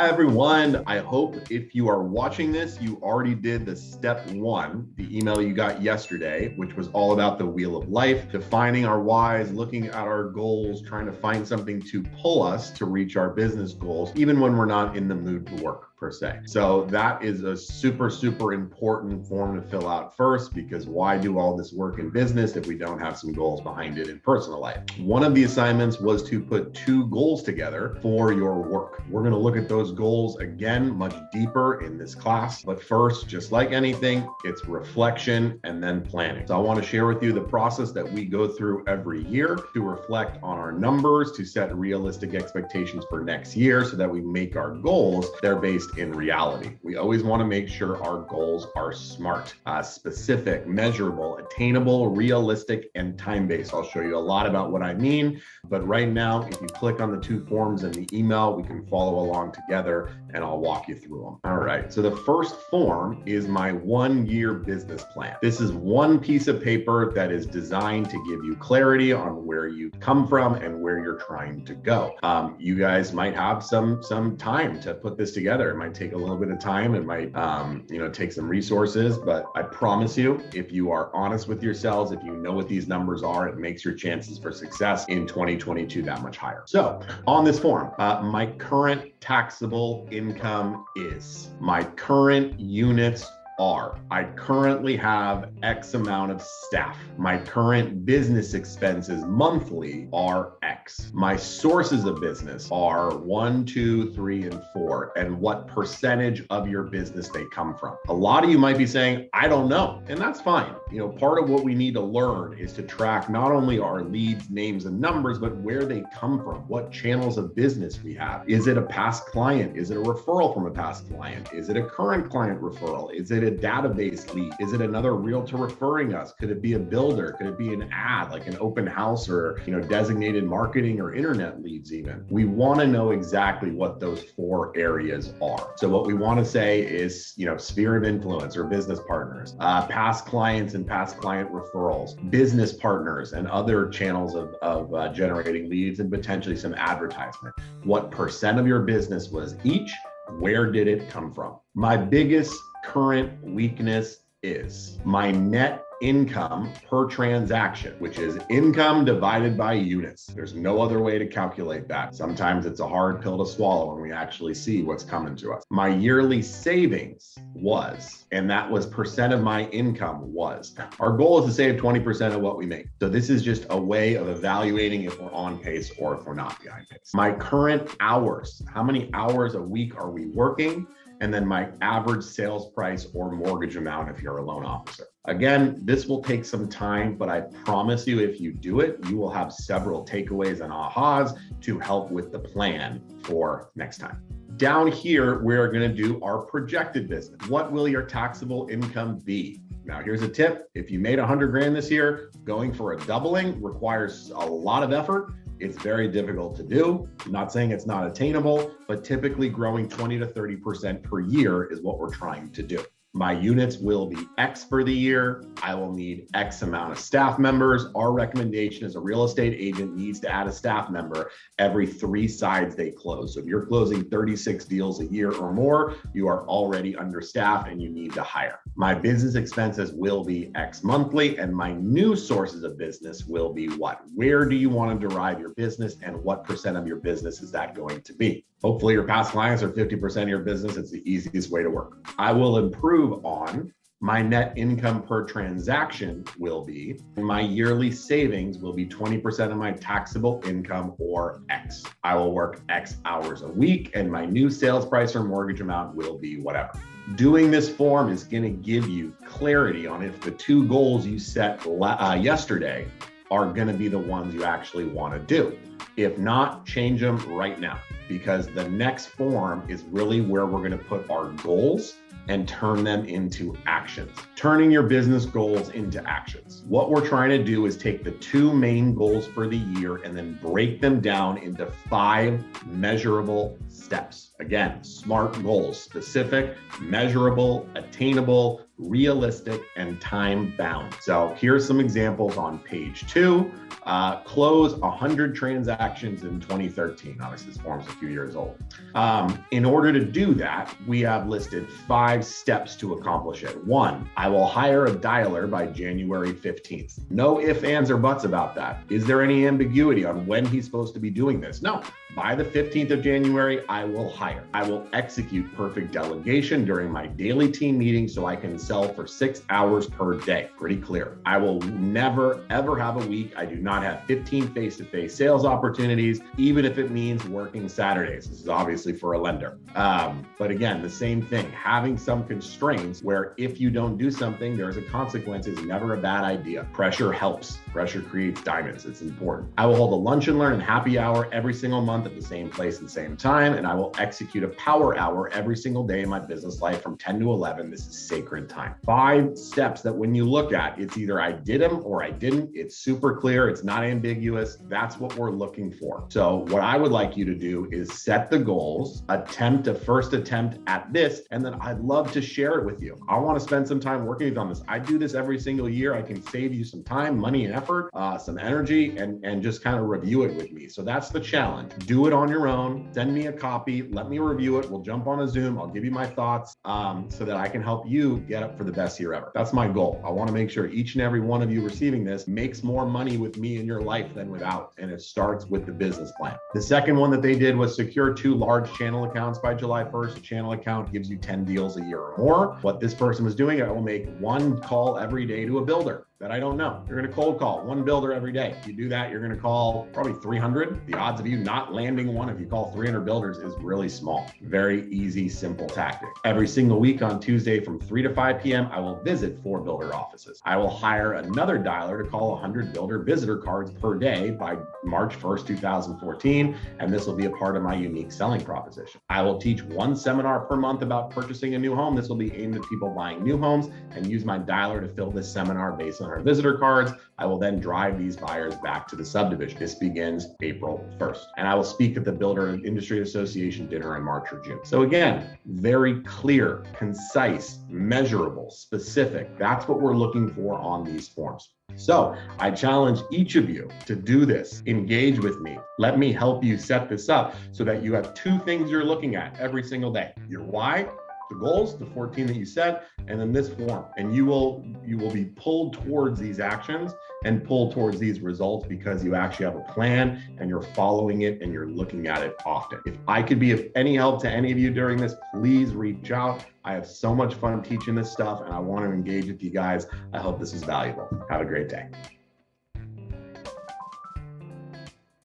Hi everyone. I hope if you are watching this, you already did the step one, the email you got yesterday, which was all about the wheel of life, defining our whys, looking at our goals, trying to find something to pull us to reach our business goals, even when we're not in the mood to work per se. So that is a super important form to fill out first, because why do all this work in business if we don't have some goals behind it in personal life? One of the assignments was to put two goals together for your work. We're going to look at those goals again much deeper in this class. But first, just like anything, it's reflection and then planning. So I want to share with you the process that we go through every year to reflect on our numbers, to set realistic expectations for next year so that we make our goals, they're based in reality. We always want to make sure our goals are smart, specific, measurable, attainable, realistic, and time-based. I'll show you a lot about what I mean, but right now, if you click on the two forms in the email, we can follow along together and I'll walk you through them. All right, so the first form is my 1-year business plan. This is one piece of paper that is designed to give you clarity on where you come from and where you're trying to go. You guys might have some time to put this together. It might take a little bit of time. It might take some resources, but I promise you, if you are honest with yourselves, if you know what these numbers are, it makes your chances for success in 2022 that much higher. So on this form, my current taxable income is, my current units are, I currently have X amount of staff. My current business expenses monthly are X. My sources of business are 1, 2, 3, and 4, and what percentage of your business they come from. A lot of you might be saying, I don't know, and that's fine. Part of what we need to learn is to track not only our leads, names, and numbers, but where they come from, what channels of business we have. Is it a past client? Is it a referral from a past client? Is it a current client referral? Is it a database lead? Is it another realtor referring us? Could it be a builder? Could it be an ad, like an open house, or designated marketing or internet leads even? We want to know exactly what those 4 areas are. So what we want to say is, sphere of influence or business partners, past clients and past client referrals, business partners and other channels of generating leads, and potentially some advertisement. What percent of your business was each? Where did it come from? My biggest current weakness is my net income per transaction, which is income divided by units. There's no other way to calculate that. Sometimes it's a hard pill to swallow when we actually see what's coming to us. My yearly savings was, and that was percent of my income was. Our goal is to save 20% of what we make. So this is just a way of evaluating if we're on pace or if we're not behind pace. My current hours, how many hours a week are we working? And then my average sales price or mortgage amount if you're a loan officer. Again, this will take some time, but I promise you, if you do it, you will have several takeaways and ahas to help with the plan for next time. Down here, we're going to do our projected business. What will your taxable income be? Now, here's a tip. If you made 100 grand this year, going for a doubling requires a lot of effort. It's very difficult to do. I'm not saying it's not attainable, but typically growing 20 to 30% per year is what we're trying to do. My units will be X for the year. I will need X amount of staff members. Our recommendation as a real estate agent needs to add a staff member every 3 sides they close. So if you're closing 36 deals a year or more, you are already understaffed and you need to hire. My business expenses will be X monthly, and my new sources of business will be what? Where do you want to derive your business, and what percent of your business is that going to be? Hopefully your past clients are 50% of your business. It's the easiest way to work. I will improve on my net income per transaction will be, my yearly savings will be 20% of my taxable income or X. I will work X hours a week, and my new sales price or mortgage amount will be whatever. Doing this form is going to give you clarity on if the 2 goals you set yesterday are going to be the ones you actually want to do. If not, change them right now, because the next form is really where we're going to put our goals and turn them into actions. Turning your business goals into actions. What we're trying to do is take the 2 main goals for the year and then break them down into 5 measurable steps. Again, SMART goals: specific, measurable, attainable, realistic, and time bound. So here's some examples on page 2. Close 100 transactions in 2013. Obviously, this form's a few years old. In order to do that, we have listed 5 steps to accomplish it. 1, I will hire a dialer by January 15th. No ifs, ands, or buts about that. Is there any ambiguity on when he's supposed to be doing this? No. By the 15th of January, I will hire. I will execute perfect delegation during my daily team meeting so I can sell for 6 hours per day. Pretty clear. I will never, ever have a week I do not have 15 face-to-face sales opportunities, even if it means working Saturdays. This is obviously for a lender. But again, the same thing, having some constraints where if you don't do something, there's a consequence is never a bad idea. Pressure helps. Pressure creates diamonds. It's important. I will hold a lunch and learn and happy hour every single month at the same place and same time, and I will execute a power hour every single day in my business life from 10 to 11. This is sacred time. 5 steps that when you look at, it's either I did them or I didn't. It's super clear. It's not ambiguous. That's what we're looking for. So what I would like you to do is set the goals, attempt a first attempt at this, and then I'd love to share it with you. I want to spend some time working on this. I do this every single year. I can save you some time, money, and effort, some energy, and just kind of review it with me. So that's the challenge. Do it on your own. Send me a copy. Let me review it. We'll jump on a Zoom. I'll give you my thoughts so that I can help you get up for the best year ever. That's my goal. I want to make sure each and every one of you receiving this makes more money with me in your life than without. And it starts with the business plan. The second one that they did was secure 2 large channel accounts by July 1st. A channel account gives you 10 deals a year or more. What this person was doing, I will make 1 call every day to a builder that I don't know. You're going to cold call 1 builder every day. If you do that, you're going to call probably 300. The odds of you not landing one if you call 300 builders is really small. Very easy, simple tactic. Every single week on Tuesday from 3 to 5 p.m., I will visit 4 builder offices. I will hire another dialer to call 100 builder visitor cards per day by March 1st, 2014, and this will be a part of my unique selling proposition. I will teach 1 seminar per month about purchasing a new home. This will be aimed at people buying new homes, and use my dialer to fill this seminar based on our visitor cards. I will then drive these buyers back to the subdivision. This begins April 1st. And I will speak at the Builder Industry Association dinner in March or June. So again, very clear, concise, measurable, specific. That's what we're looking for on these forms. So I challenge each of you to do this. Engage with me. Let me help you set this up so that you have 2 things you're looking at every single day. Your why, the goals, the 14 that you set, and then this form. And you will be pulled towards these actions and pulled towards these results because you actually have a plan and you're following it and you're looking at it often. If I could be of any help to any of you during this, please reach out. I have so much fun teaching this stuff and I want to engage with you guys. I hope this is valuable. Have a great day.